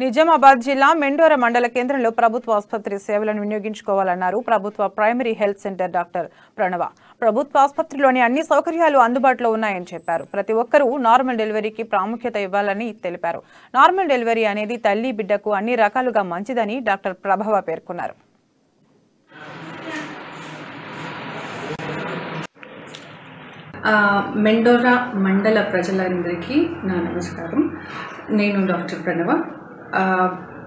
నిజామాబాద్ జిల్లా మెండోర మండల కేంద్రంలో ప్రభుత్వ ఆసుపత్రి సేవలను వినియోగించుకోవాలన్నారు ప్రభుత్వ ప్రైమరీ హెల్త్ సెంటర్ డాక్టర్ ప్రణవ. ప్రభుత్వ ఆసుపత్రిలోని అన్ని సౌకర్యాలు అందుబాటులో ఉన్నాయని చెప్పారు. ప్రతి ఒక్కరూ నార్మల్ డెలివరీకి ప్రాముఖ్యత ఇవ్వాలని తెలిపారు. నార్మల్ డెలివరీ అనేది తల్లి బిడ్డకు అన్ని రకాలుగా మంచిదని డాక్టర్ ప్రభవ పేర్కొన్నారు. మెండోరా మండల ప్రజలందరికీ నా నమస్కారం. నేను డాక్టర్ ప్రణవ,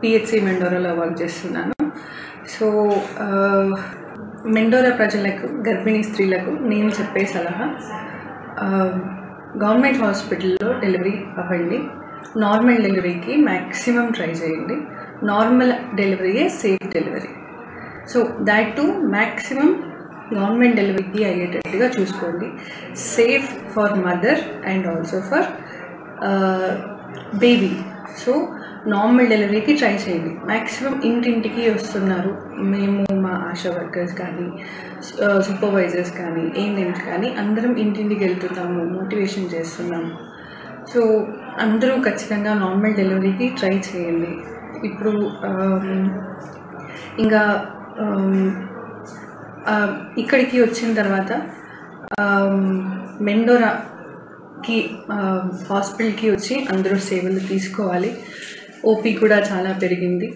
పిహెచ్సి మెండోరాలో వర్క్ చేస్తున్నాను. సో మెండోరా ప్రజలకు, గర్భిణీ స్త్రీలకు నేను చెప్పే సలహా, గవర్నమెంట్ హాస్పిటల్లో డెలివరీ అవ్వండి. నార్మల్ డెలివరీకి మ్యాక్సిమం ట్రై చేయండి. నార్మల్ డెలివరీయే safe delivery. So that to maximum government డెలివరీకి అయ్యేటట్టుగా చూసుకోండి. Safe for mother and also for baby. So normal డెలివరీకి ట్రై చేయండి. మ్యాక్సిమం ఇంటింటికి వస్తున్నారు. మేము మా ఆశా వర్కర్స్ కానీ, సూపర్వైజర్స్ కానీ, ఏఎన్ఎంస్ కానీ అందరం ఇంటింటికి వెళ్తున్నాము, మోటివేషన్ చేస్తున్నాము. సో అందరూ ఖచ్చితంగా నార్మల్ డెలివరీకి ట్రై చేయండి. ఇప్పుడు ఇంకా ఇక్కడికి వచ్చిన తర్వాత మెండోరాకి హాస్పిటల్కి వచ్చి అందరూ సేవలు తీసుకోవాలి. ఓపీ కూడా చాలా పెరిగింది.